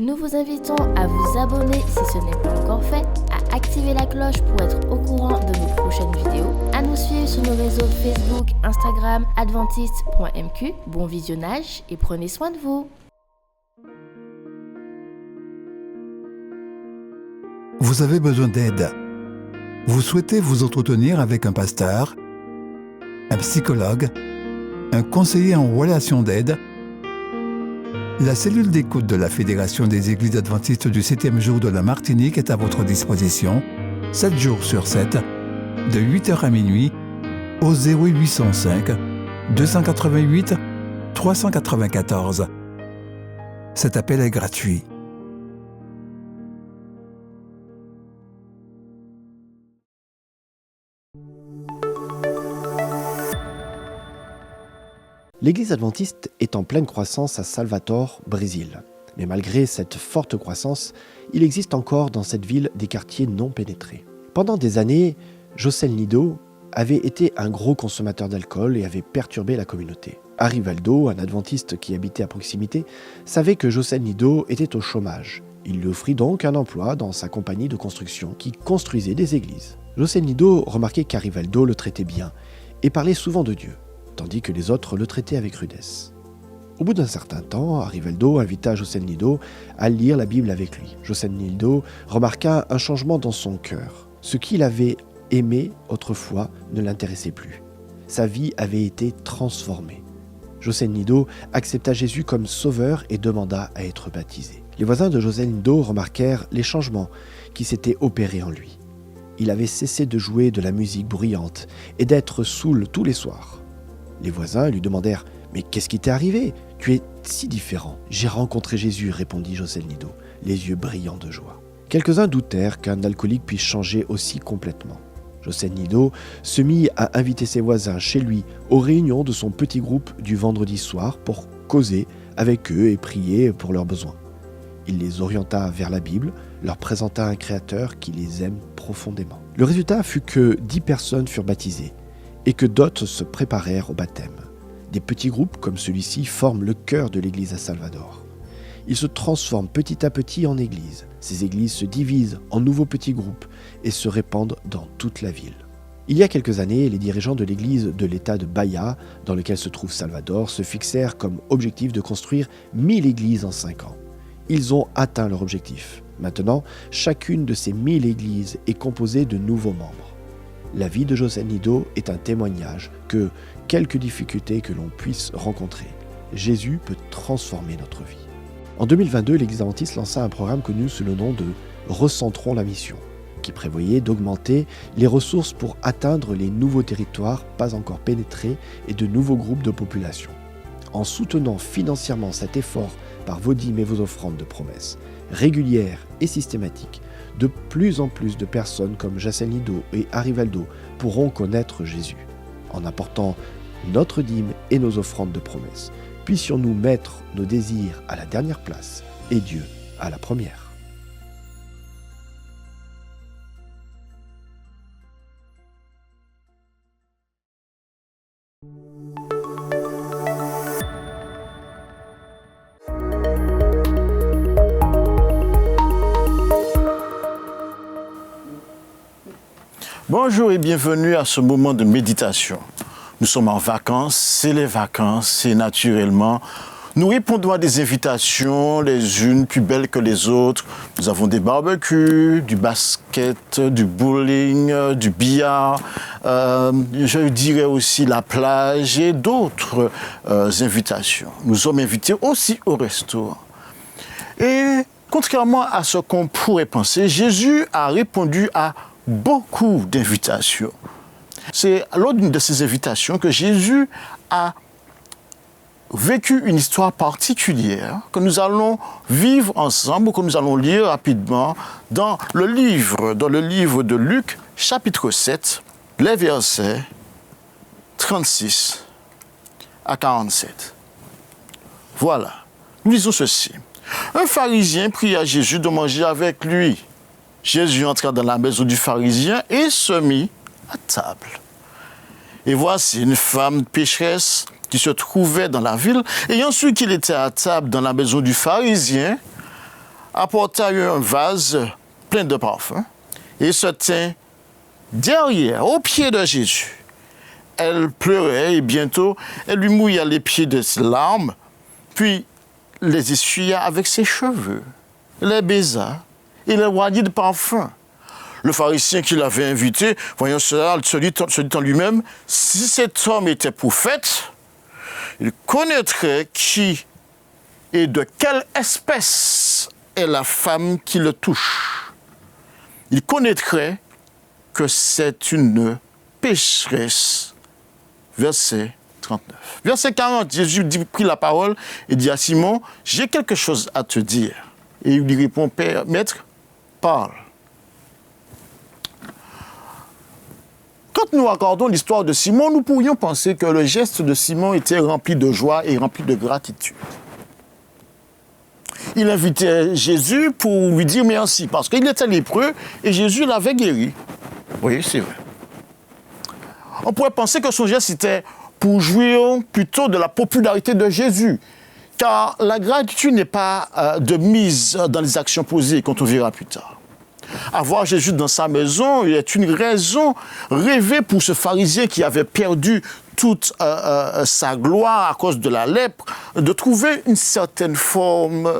Nous vous invitons à vous abonner si ce n'est pas encore fait, à activer la cloche pour être au courant de nos prochaines vidéos, à nous suivre sur nos réseaux Facebook, Instagram, adventiste.mq. Bon visionnage et prenez soin de vous. Vous avez besoin d'aide. Vous souhaitez vous entretenir avec un pasteur, un psychologue, un conseiller en relation d'aide. La cellule d'écoute de la Fédération des Églises adventistes du 7e jour de la Martinique est à votre disposition, 7 jours sur 7, de 8h à minuit, au 0805 288 394. Cet appel est gratuit. L'Église adventiste est en pleine croissance à Salvador, Brésil. Mais malgré cette forte croissance, il existe encore dans cette ville des quartiers non pénétrés. Pendant des années, Joselnildo avait été un gros consommateur d'alcool et avait perturbé la communauté. Arivaldo, un adventiste qui habitait à proximité, savait que Joselnildo était au chômage. Il lui offrit donc un emploi dans sa compagnie de construction qui construisait des églises. Joselnildo remarquait qu'Arivaldo le traitait bien et parlait souvent de Dieu, tandis que les autres le traitaient avec rudesse. Au bout d'un certain temps, Arivaldo invita Joselnildo à lire la Bible avec lui. Joselnildo remarqua un changement dans son cœur. Ce qu'il avait aimé autrefois ne l'intéressait plus. Sa vie avait été transformée. Joselnildo accepta Jésus comme sauveur et demanda à être baptisé. Les voisins de Joselnildo remarquèrent les changements qui s'étaient opérés en lui. Il avait cessé de jouer de la musique bruyante et d'être saoul tous les soirs. Les voisins lui demandèrent « Mais qu'est-ce qui t'est arrivé? Tu es si différent. »« J'ai rencontré Jésus, » répondit Joselnildo, les yeux brillants de joie. Quelques-uns doutèrent qu'un alcoolique puisse changer aussi complètement. Joselnildo se mit à inviter ses voisins chez lui aux réunions de son petit groupe du vendredi soir pour causer avec eux et prier pour leurs besoins. Il les orienta vers la Bible, leur présenta un Créateur qui les aime profondément. Le résultat fut que 10 personnes furent baptisées et que d'autres se préparèrent au baptême. Des petits groupes comme celui-ci forment le cœur de l'église à Salvador. Ils se transforment petit à petit en églises. Ces églises se divisent en nouveaux petits groupes et se répandent dans toute la ville. Il y a quelques années, les dirigeants de l'église de l'État de Bahia, dans lequel se trouve Salvador, se fixèrent comme objectif de construire 1000 églises en 5 ans. Ils ont atteint leur objectif. Maintenant, chacune de ces 1000 églises est composée de nouveaux membres. La vie de Joselnildo est un témoignage que, quelque difficulté que l'on puisse rencontrer, Jésus peut transformer notre vie. En 2022, l'Église adventiste lança un programme connu sous le nom de « Recentrons la mission », qui prévoyait d'augmenter les ressources pour atteindre les nouveaux territoires pas encore pénétrés et de nouveaux groupes de population. En soutenant financièrement cet effort par vos dîmes et vos offrandes de promesses, régulières et systématiques, de plus en plus de personnes comme Joselnildo et Arivaldo pourront connaître Jésus. En apportant notre dîme et nos offrandes de promesses, puissions-nous mettre nos désirs à la dernière place et Dieu à la première. Bonjour et bienvenue à ce moment de méditation. Nous sommes en vacances, c'est les vacances et naturellement, nous répondons à des invitations, les unes plus belles que les autres. Nous avons des barbecues, du basket, du bowling, du billard, je dirais aussi la plage et d'autres invitations. Nous sommes invités aussi au restaurant. Et contrairement à ce qu'on pourrait penser, Jésus a répondu à beaucoup d'invitations. C'est lors d'une de ces invitations que Jésus a vécu une histoire particulière que nous allons vivre ensemble, que nous allons lire rapidement dans le livre de Luc, chapitre 7, les versets 36 à 47. Voilà, nous lisons ceci. Un pharisien pria à Jésus de manger avec lui. Jésus entra dans la maison du pharisien et se mit à table. Et voici une femme pécheresse qui se trouvait dans la ville, ayant su qu'il était à table dans la maison du pharisien, apporta un vase plein de parfums et se tint derrière, au pied de Jésus. Elle pleurait et bientôt, elle lui mouilla les pieds de ses larmes, puis les essuya avec ses cheveux, les baisa et les oignit de parfum. Le pharisien qui l'avait invité, voyant cela, se dit en lui-même, si cet homme était prophète, il connaîtrait qui et de quelle espèce est la femme qui le touche. Il connaîtrait que c'est une pécheresse. Verset 39. Verset 40, Jésus prit la parole et dit à Simon, j'ai quelque chose à te dire. Et il lui répond, Père, maître, parle. Quand nous regardons l'histoire de Simon, nous pourrions penser que le geste de Simon était rempli de joie et rempli de gratitude. Il invitait Jésus pour lui dire merci, parce qu'il était lépreux et Jésus l'avait guéri. Oui, c'est vrai. On pourrait penser que son geste était pour jouir plutôt de la popularité de Jésus, car la gratitude n'est pas de mise dans les actions posées, quand on verra plus tard. Avoir Jésus dans sa maison est une raison rêvée pour ce pharisien qui avait perdu toute sa gloire à cause de la lèpre, de trouver une certaine forme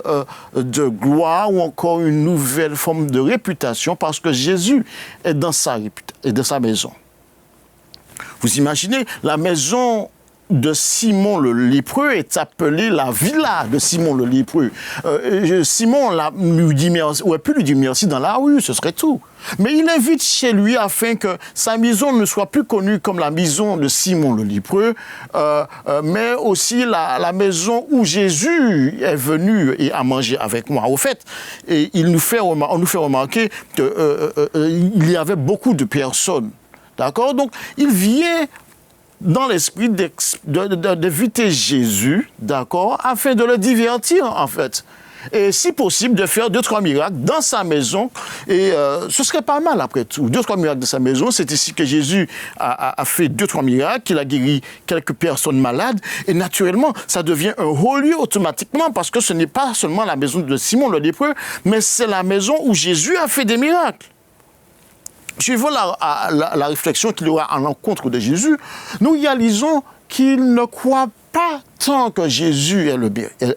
de gloire ou encore une nouvelle forme de réputation parce que Jésus est dans sa maison. Vous imaginez, la maison de Simon le lépreux est appelée la villa de Simon le lépreux. Simon aurait pu lui dire merci dans la rue, ce serait tout. Mais il invite chez lui afin que sa maison ne soit plus connue comme la maison de Simon le lépreux, mais aussi la maison où Jésus est venu et a mangé avec moi. Au fait, et on nous fait remarquer qu'il y avait beaucoup de personnes. D'accord? Donc, il vient dans l'esprit d'inviter Jésus, d'accord, afin de le divertir, en fait. Et si possible, de faire 2-3 miracles dans sa maison. Et ce serait pas mal, après tout. 2-3 miracles dans sa maison. C'est ici que Jésus a fait 2-3 miracles, qu'il a guéri quelques personnes malades. Et naturellement, ça devient un haut lieu automatiquement, parce que ce n'est pas seulement la maison de Simon le lépreux, mais c'est la maison où Jésus a fait des miracles. Suivant la réflexion qu'il y aura à l'encontre de Jésus, nous réalisons qu'il ne croit pas tant que Jésus est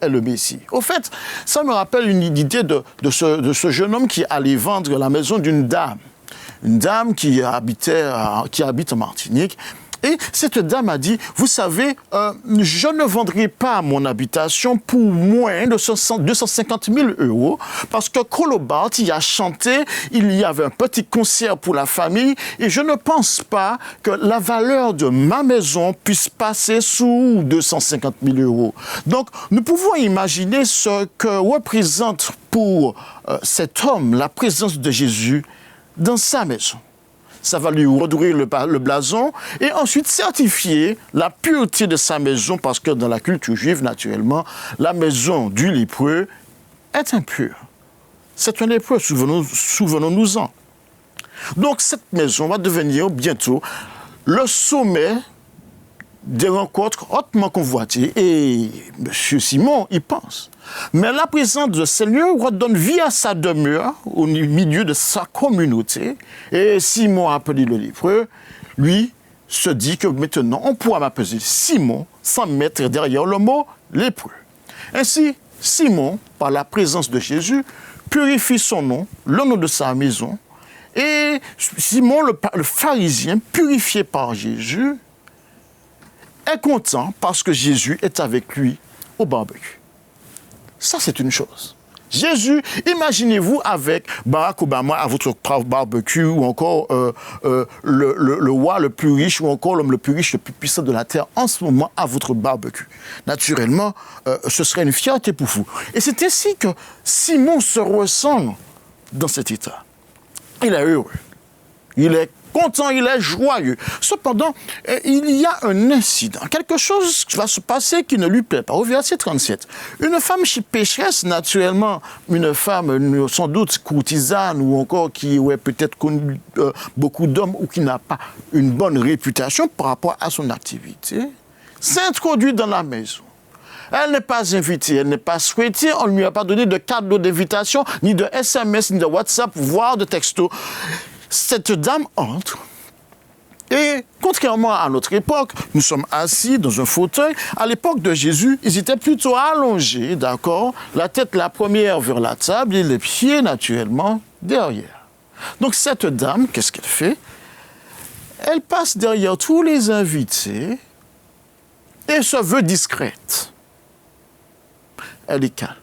le Messie. Au fait, ça me rappelle une idée de ce jeune homme qui allait vendre la maison d'une dame qui habite en Martinique. Et cette dame a dit, vous savez, je ne vendrai pas mon habitation pour moins de 250 000 € parce que Colobart y a chanté, il y avait un petit concert pour la famille et je ne pense pas que la valeur de ma maison puisse passer sous 250 000 €. Donc, nous pouvons imaginer ce que représente pour cet homme la présence de Jésus dans sa maison. Ça va lui redorer le blason et ensuite certifier la pureté de sa maison parce que dans la culture juive, naturellement, la maison du lépreux est impure. C'est un lépreux, souvenons-nous-en. Donc cette maison va devenir bientôt le sommet des rencontres hautement convoitées. Et M. Simon y pense. Mais la présence de Seigneur redonne vie à sa demeure au milieu de sa communauté. Et Simon, appelé le lépreux, lui se dit que maintenant on pourra m'appeler Simon sans mettre derrière le mot lépreux. Ainsi, Simon, par la présence de Jésus, purifie son nom, le nom de sa maison. Et Simon, le pharisien, purifié par Jésus, est content parce que Jésus est avec lui au barbecue. Ça, c'est une chose. Jésus, imaginez-vous avec Barack Obama à votre barbecue ou encore le roi le plus riche ou encore l'homme le plus riche, le plus puissant de la terre en ce moment à votre barbecue. Naturellement, ce serait une fierté pour vous. Et c'est ainsi que Simon se ressent dans cet état. Il est heureux. Il est content, il est joyeux. Cependant, il y a un incident. Quelque chose va se passer qui ne lui plaît pas. Au verset 37, une femme pécheresse, naturellement, une femme sans doute courtisane ou encore qui aurait peut-être connu beaucoup d'hommes ou qui n'a pas une bonne réputation par rapport à son activité, s'introduit dans la maison. Elle n'est pas invitée, elle n'est pas souhaitée, on ne lui a pas donné de cadeau d'invitation, ni de SMS, ni de WhatsApp, voire de texto. Cette dame entre. Et contrairement à notre époque, nous sommes assis dans un fauteuil. À l'époque de Jésus, ils étaient plutôt allongés, d'accord? La tête la première vers la table et les pieds naturellement derrière. Donc cette dame, qu'est-ce qu'elle fait? Elle passe derrière tous les invités et se veut discrète. Elle est calme.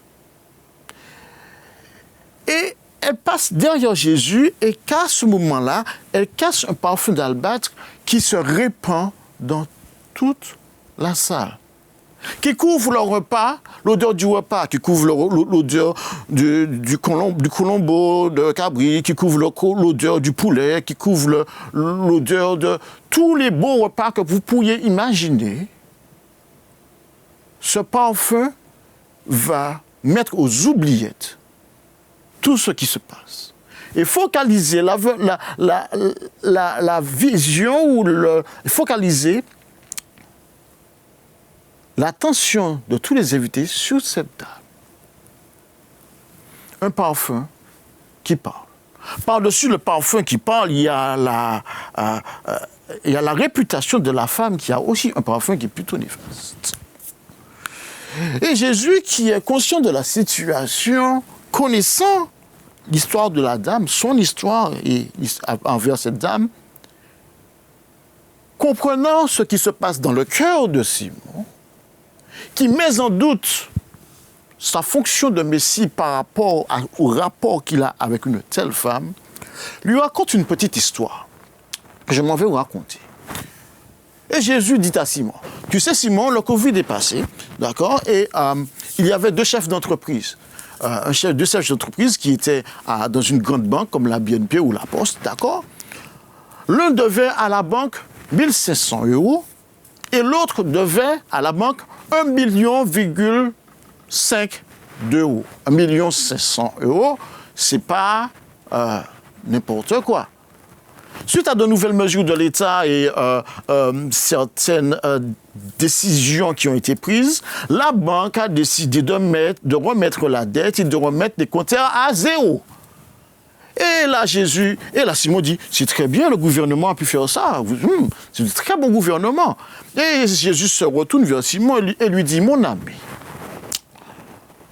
Et elle passe derrière Jésus et qu'à ce moment-là, elle cache un parfum d'albâtre qui se répand dans toute la salle, qui couvre le repas, l'odeur du repas, qui couvre l'odeur du colombo de cabri, qui couvre l'odeur du poulet, qui couvre l'odeur de tous les beaux repas que vous pourriez imaginer. Ce parfum va mettre aux oubliettes tout ce qui se passe. Et focaliser la vision ou focaliser l'attention de tous les invités sur cette dame. Un parfum qui parle. Par-dessus le parfum qui parle, il y a la réputation de la femme qui a aussi un parfum qui est plutôt néfaste. Et Jésus, qui est conscient de la situation, connaissant l'histoire de la dame, son histoire envers cette dame, comprenant ce qui se passe dans le cœur de Simon, qui met en doute sa fonction de Messie par rapport au rapport qu'il a avec une telle femme, lui raconte une petite histoire que je m'en vais vous raconter. Et Jésus dit à Simon, tu sais Simon, le Covid est passé, d'accord, et il y avait deux chefs d'entreprise. Deux chefs d'entreprise qui étaient dans une grande banque comme la BNP ou la Poste, d'accord. L'un devait à la banque 1 500 € et l'autre devait à la banque 1,5 million d'euros. 1 500 000 €, c'est pas n'importe quoi. Suite à de nouvelles mesures de l'État et certaines décisions qui ont été prises, la banque a décidé de remettre la dette et de remettre les compteurs à zéro. Et là, Simon dit, c'est très bien, le gouvernement a pu faire ça. C'est un très bon gouvernement. Et Jésus se retourne vers Simon et lui dit, mon ami,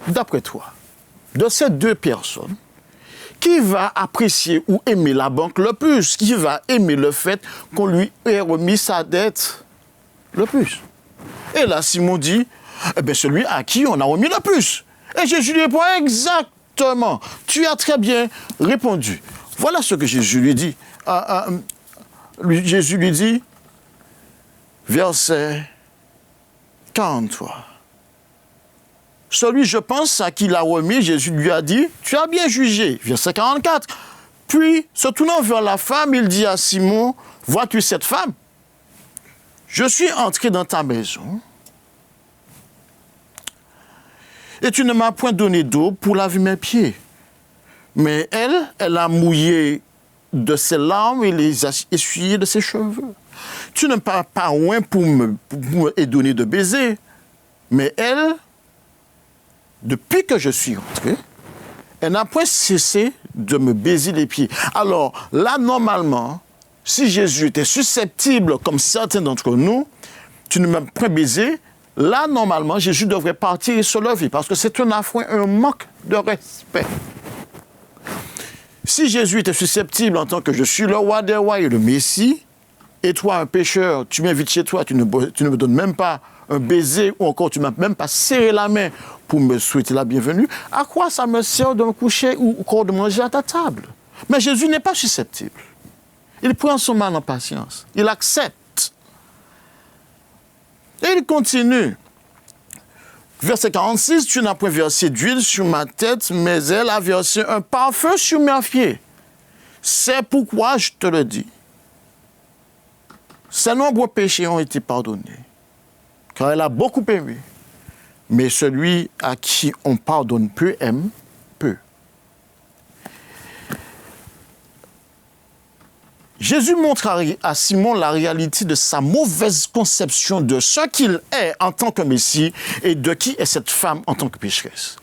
d'après toi, de ces deux personnes, qui va apprécier ou aimer la banque le plus? Qui va aimer le fait qu'on lui ait remis sa dette le plus? Et là, Simon dit, celui à qui on a remis le plus. Et Jésus lui répond, exactement, tu as très bien répondu. Voilà ce que Jésus lui dit. Jésus lui dit, verset 43. Celui, je pense, à qui l'a remis, Jésus lui a dit, tu as bien jugé. Verset 44. Puis, se tournant vers la femme, il dit à Simon, vois-tu cette femme? Je suis entré dans ta maison et tu ne m'as point donné d'eau pour laver mes pieds. Mais elle a mouillé de ses larmes et les a essuyées de ses cheveux. Tu ne m'as pas oint pour me donner de baiser. Mais elle, depuis que je suis entré, elle n'a point cessé de me baiser les pieds. Alors là, normalement, si Jésus était susceptible, comme certains d'entre nous, tu ne m'as point baisé, là, normalement, Jésus devrait partir et se lever, parce que c'est un affront, un manque de respect. Si Jésus était susceptible en tant que je suis le roi des rois et le Messie, et toi, un pécheur, tu m'invites chez toi, tu ne me donnes même pas un baiser, ou encore tu ne m'as même pas serré la main pour me souhaiter la bienvenue, à quoi ça me sert de me coucher ou encore de manger à ta table? Mais Jésus n'est pas susceptible. Il prend son mal en patience. Il accepte. Et il continue. Verset 46, tu n'as point versé d'huile sur ma tête, mais elle a versé un parfum sur mes pieds. C'est pourquoi je te le dis. Ses nombreux péchés ont été pardonnés, car elle a beaucoup aimé. Mais celui à qui on pardonne peu aime peu. Jésus montre à Simon la réalité de sa mauvaise conception de ce qu'il est en tant que Messie et de qui est cette femme en tant que pécheresse.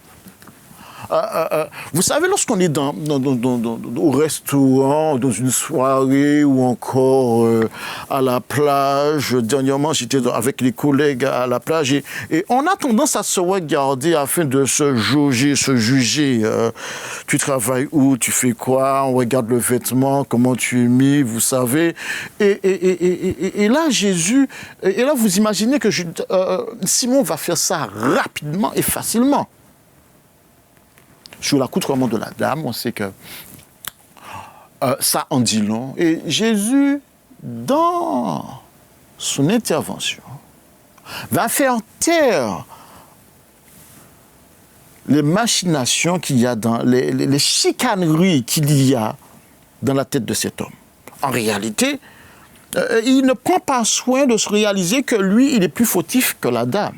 Vous savez, lorsqu'on est au restaurant, dans une soirée ou encore à la plage, dernièrement j'étais avec les collègues à la plage et on a tendance à se regarder afin de se jauger, se juger. Tu travailles où, tu fais quoi, on regarde le vêtement, comment tu es mis, vous savez. Et là, vous imaginez que Simon va faire ça rapidement et facilement. Sur l'accoutrement de la dame, on sait que ça en dit long. Et Jésus, dans son intervention, va faire taire les machinations qu'il y a dans les chicaneries qu'il y a dans la tête de cet homme. En réalité, il ne prend pas soin de se réaliser que lui, il est plus fautif que la dame.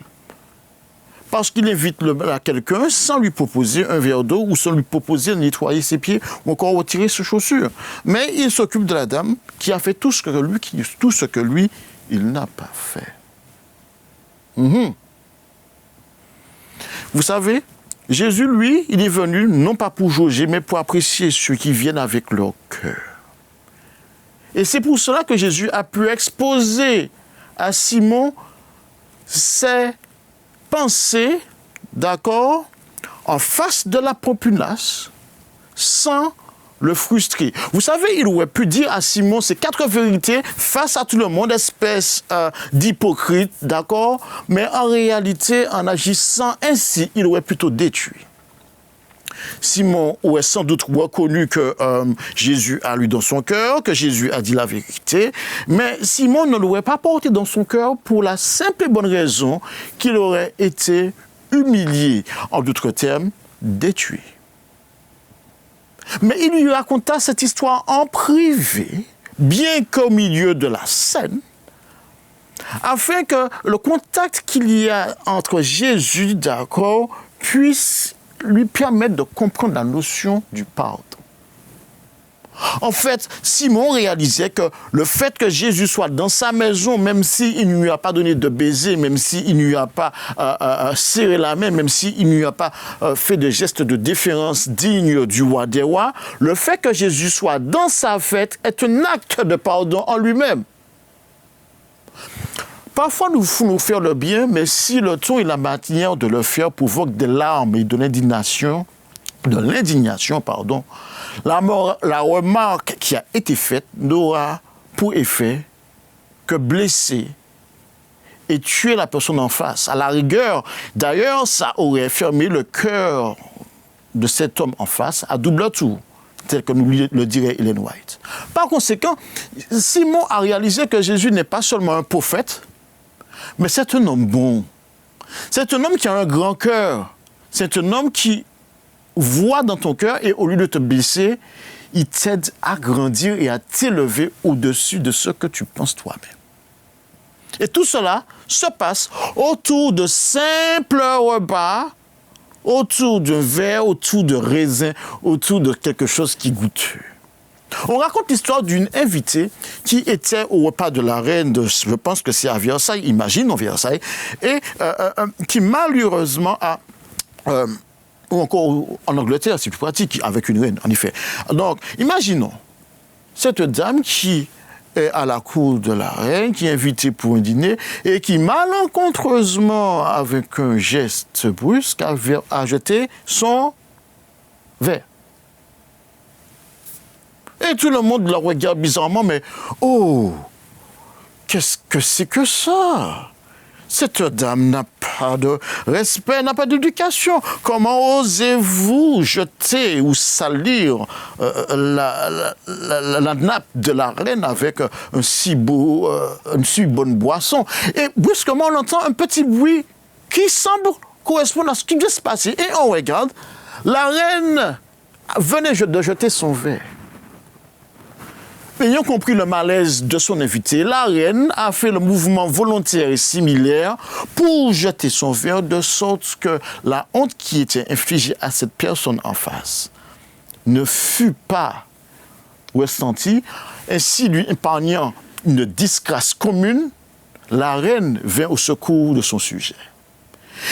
Parce qu'il invite quelqu'un sans lui proposer un verre d'eau ou sans lui proposer de nettoyer ses pieds ou encore retirer ses chaussures. Mais il s'occupe de la dame qui a fait tout ce que lui, il n'a pas fait. Vous savez, Jésus, lui, il est venu non pas pour jauger, mais pour apprécier ceux qui viennent avec leur cœur. Et c'est pour cela que Jésus a pu exposer à Simon ses pensées, d'accord, en face de la populace, sans le frustrer. Vous savez, il aurait pu dire à Simon ces 4 vérités face à tout le monde, espèce d'hypocrite, d'accord, mais en réalité, en agissant ainsi, il aurait plutôt détruit. Simon aurait sans doute reconnu que Jésus a lu dans son cœur, que Jésus a dit la vérité, mais Simon ne l'aurait pas porté dans son cœur pour la simple et bonne raison qu'il aurait été humilié, en d'autres termes, détruit. Mais il lui raconta cette histoire en privé, bien qu'au milieu de la scène, afin que le contact qu'il y a entre Jésus, d'accord, puisse lui permettre de comprendre la notion du pardon. En fait, Simon réalisait que le fait que Jésus soit dans sa maison, même s'il ne lui a pas donné de baiser, même s'il ne lui a pas serré la main, même s'il ne lui a pas fait de gestes de déférence dignes du roi des rois, le fait que Jésus soit dans sa fête est un acte de pardon en lui-même. Parfois, nous voulons faire le bien, mais si le ton et la manière de le faire provoquent des larmes et de l'indignation, la remarque qui a été faite n'aura pour effet que blesser et tuer la personne en face. À la rigueur, d'ailleurs, ça aurait fermé le cœur de cet homme en face à double tour, tel que nous le dirait Ellen White. Par conséquent, Simon a réalisé que Jésus n'est pas seulement un prophète, mais c'est un homme bon. C'est un homme qui a un grand cœur. C'est un homme qui voit dans ton cœur et au lieu de te blesser, il t'aide à grandir et à t'élever au-dessus de ce que tu penses toi-même. Et tout cela se passe autour de simples repas, autour d'un verre, autour de raisin, autour de quelque chose qui goûte. On raconte l'histoire d'une invitée qui était au repas de la reine, je pense que c'est à Versailles, imagine, en Versailles, et qui malheureusement a... ou encore en Angleterre, c'est plus pratique, avec une reine, en effet. Donc, imaginons cette dame qui est à la cour de la reine, qui est invitée pour un dîner, et qui, malencontreusement, avec un geste brusque, a jeté son verre. Et tout le monde la regarde bizarrement, mais oh, qu'est-ce que c'est que ça? Cette dame n'a pas de respect, n'a pas d'éducation. Comment osez-vous jeter ou salir la nappe de la reine avec une si bonne boisson? Et brusquement, on entend un petit bruit qui semble correspondre à ce qui vient se passer. Et on regarde, la reine venait de jeter son verre. Ayant compris le malaise de son invité, la reine a fait le mouvement volontaire et similaire pour jeter son verre de sorte que la honte qui était infligée à cette personne en face ne fut pas ressentie. Ainsi, lui épargnant une disgrâce commune, la reine vint au secours de son sujet.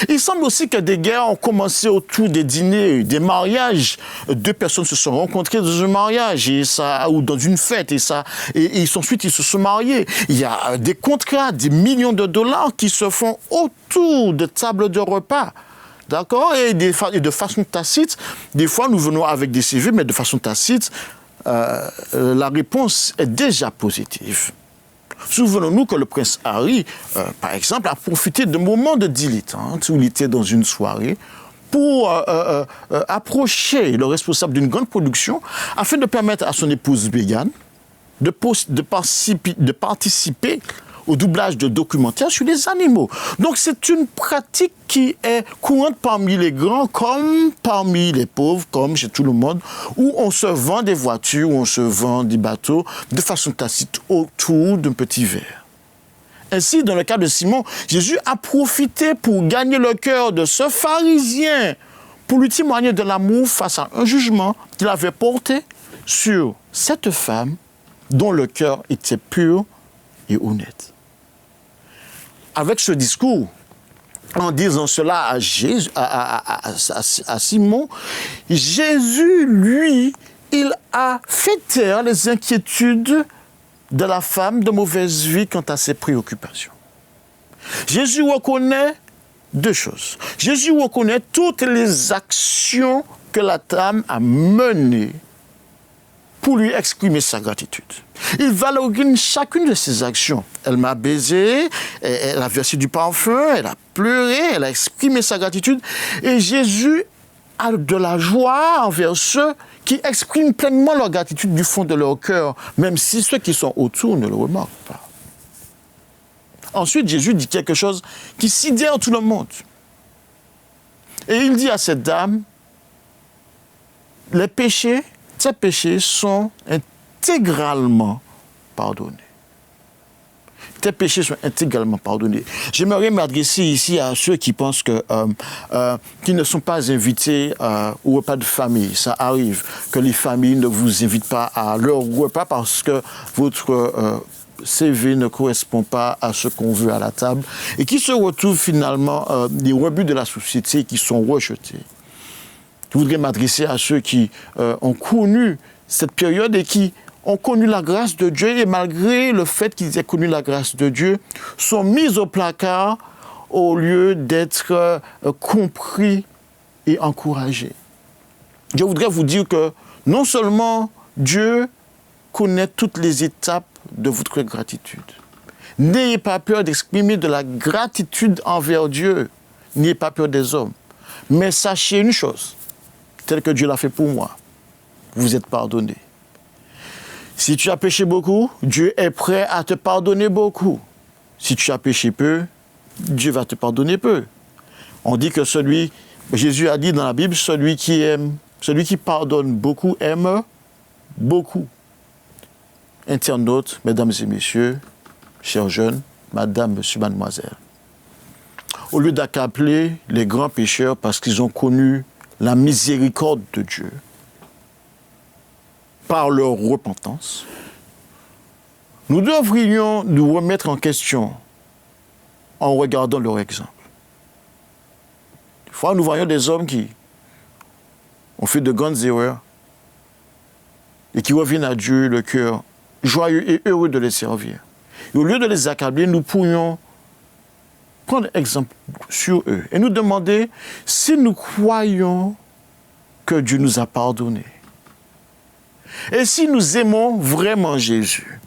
Il semble aussi que des guerres ont commencé autour des dîners, des mariages. Deux personnes se sont rencontrées dans un mariage ou dans une fête et ensuite ils se sont mariés. Il y a des contrats, des millions de dollars qui se font autour de tables de repas. D'accord ? Et de façon tacite, des fois nous venons avec des CV, mais de façon tacite, la réponse est déjà positive. Souvenons-nous que le prince Harry, par exemple, a profité d'un moment de dilettante où il était dans une soirée pour approcher le responsable d'une grande production afin de permettre à son épouse Meghan de participer au doublage de documentaires sur les animaux. Donc c'est une pratique qui est courante parmi les grands comme parmi les pauvres, comme chez tout le monde, où on se vend des voitures, où on se vend des bateaux de façon tacite autour d'un petit verre. Ainsi, dans le cas de Simon, Jésus a profité pour gagner le cœur de ce pharisien, pour lui témoigner de l'amour face à un jugement qu'il avait porté sur cette femme dont le cœur était pur et honnête. Avec ce discours, en disant cela à Simon, Jésus, lui, il a fait taire les inquiétudes de la femme de mauvaise vie quant à ses préoccupations. Jésus reconnaît deux choses. Jésus reconnaît toutes les actions que la dame a menées pour lui exprimer sa gratitude. Il valorise chacune de ses actions. Elle m'a baisé, elle a versé du parfum, elle a pleuré, elle a exprimé sa gratitude. Et Jésus a de la joie envers ceux qui expriment pleinement leur gratitude du fond de leur cœur, même si ceux qui sont autour ne le remarquent pas. Ensuite, Jésus dit quelque chose qui sidère tout le monde. Et il dit à cette dame, tes péchés sont intégralement pardonnés. Tes péchés sont intégralement pardonnés. J'aimerais m'adresser ici à ceux qui pensent qu'ils ne sont pas invités au repas de famille. Ça arrive que les familles ne vous invitent pas à leur repas parce que votre CV ne correspond pas à ce qu'on veut à la table et qui se retrouvent finalement des rebuts de la société qui sont rejetés. Je voudrais m'adresser à ceux qui ont connu cette période et qui ont connu la grâce de Dieu et malgré le fait qu'ils aient connu la grâce de Dieu, sont mis au placard au lieu d'être compris et encouragés. Je voudrais vous dire que non seulement Dieu connaît toutes les étapes de votre gratitude. N'ayez pas peur d'exprimer de la gratitude envers Dieu. N'ayez pas peur des hommes. Mais sachez une chose, tel que Dieu l'a fait pour moi. Vous êtes pardonné. Si tu as péché beaucoup, Dieu est prêt à te pardonner beaucoup. Si tu as péché peu, Dieu va te pardonner peu. On dit que Jésus a dit dans la Bible, celui qui pardonne beaucoup aime beaucoup. Internautes, mesdames et messieurs, chers jeunes, madame, monsieur, mademoiselle. Au lieu d'accabler les grands pécheurs parce qu'ils ont connu la miséricorde de Dieu par leur repentance, nous devrions nous remettre en question en regardant leur exemple. Des fois, nous voyons des hommes qui ont fait de grandes erreurs et qui reviennent à Dieu le cœur joyeux et heureux de les servir. Et au lieu de les accabler, nous pourrions prendre exemple sur eux et nous demander si nous croyons que Dieu nous a pardonnés. Et si nous aimons vraiment Jésus,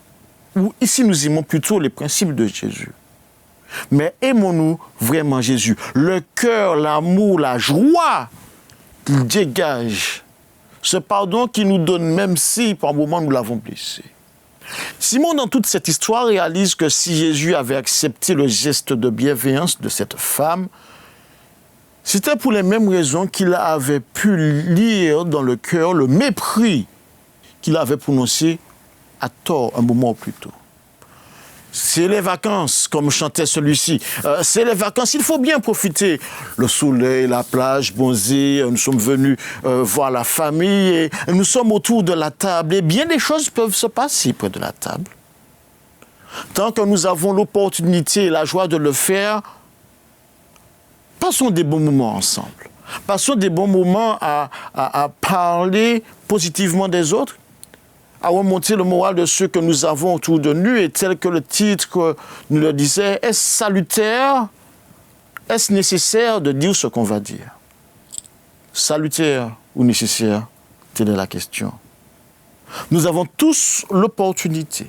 ou si nous aimons plutôt les principes de Jésus, mais aimons-nous vraiment Jésus? Le cœur, l'amour, la joie qu'il dégage, ce pardon qu'il nous donne même si par moments nous l'avons blessé. Simon, dans toute cette histoire, réalise que si Jésus avait accepté le geste de bienveillance de cette femme, c'était pour les mêmes raisons qu'il avait pu lire dans le cœur le mépris qu'il avait prononcé à tort un moment plus tôt. C'est les vacances comme chantait celui-ci. C'est les vacances, il faut bien profiter. Le soleil, la plage, bronzé, nous sommes venus voir la famille et nous sommes autour de la table. Et bien des choses peuvent se passer près de la table. Tant que nous avons l'opportunité et la joie de le faire, passons des bons moments ensemble. Passons des bons moments à parler positivement des autres, à remonter le moral de ceux que nous avons autour de nous. Et tel que le titre nous le disait, est-ce salutaire, est-ce nécessaire de dire ce qu'on va dire? Salutaire ou nécessaire, telle est la question. Nous avons tous l'opportunité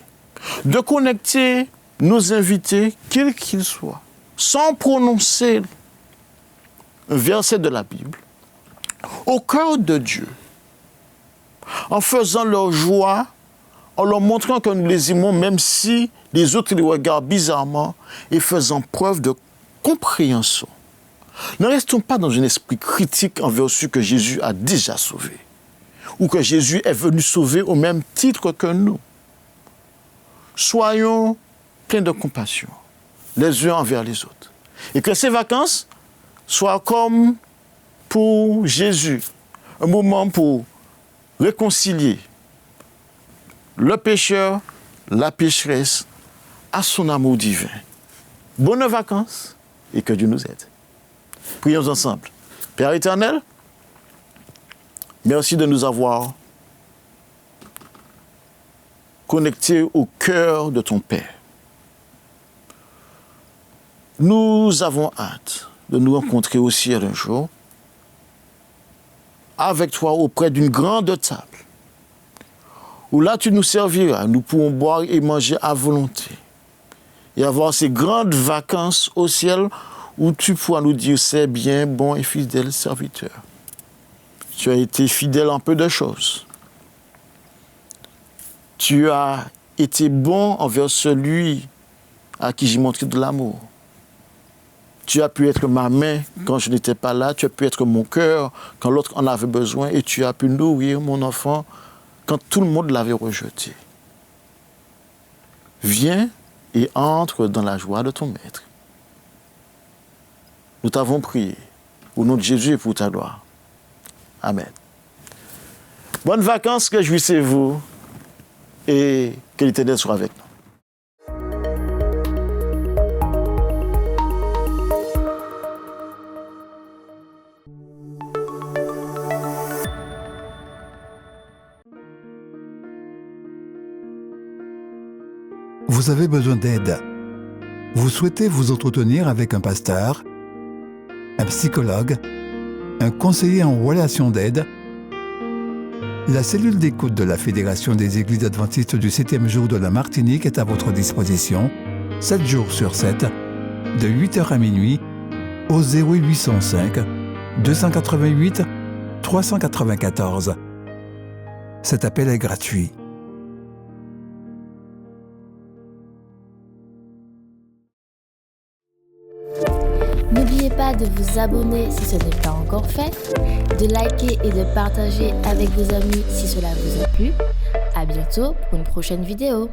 de connecter nos invités, quels qu'ils soient, sans prononcer un verset de la Bible, au cœur de Dieu, en faisant leur joie, en leur montrant que nous les aimons, même si les autres les regardent bizarrement, et faisant preuve de compréhension. Ne restons pas dans un esprit critique envers ceux que Jésus a déjà sauvés, ou que Jésus est venu sauver au même titre que nous. Soyons pleins de compassion, les uns envers les autres. Et que ces vacances soient comme pour Jésus, un moment pour réconcilier le pécheur, la pécheresse, à son amour divin. Bonnes vacances et que Dieu nous aide. Prions ensemble. Père éternel, merci de nous avoir connectés au cœur de ton Père. Nous avons hâte de nous rencontrer au ciel un jour, avec toi auprès d'une grande table, où là tu nous serviras, nous pourrons boire et manger à volonté, et avoir ces grandes vacances au ciel où tu pourras nous dire c'est bien, bon et fidèle serviteur. Tu as été fidèle en peu de choses. Tu as été bon envers celui à qui j'ai montré de l'amour. Tu as pu être ma main quand je n'étais pas là, tu as pu être mon cœur quand l'autre en avait besoin et tu as pu nourrir mon enfant quand tout le monde l'avait rejeté. Viens et entre dans la joie de ton Maître. Nous t'avons prié au nom de Jésus et pour ta gloire. Amen. Bonnes vacances, réjouissez-vous et que l'Éternel soit avec nous. Vous avez besoin d'aide. Vous souhaitez vous entretenir avec un pasteur, un psychologue, un conseiller en relation d'aide. La cellule d'écoute de la Fédération des Églises adventistes du 7e jour de la Martinique est à votre disposition, 7 jours sur 7, de 8h à minuit, au 0805 288 394. Cet appel est gratuit. N'oubliez pas de vous abonner si ce n'est pas encore fait, de liker et de partager avec vos amis si cela vous a plu. À bientôt pour une prochaine vidéo.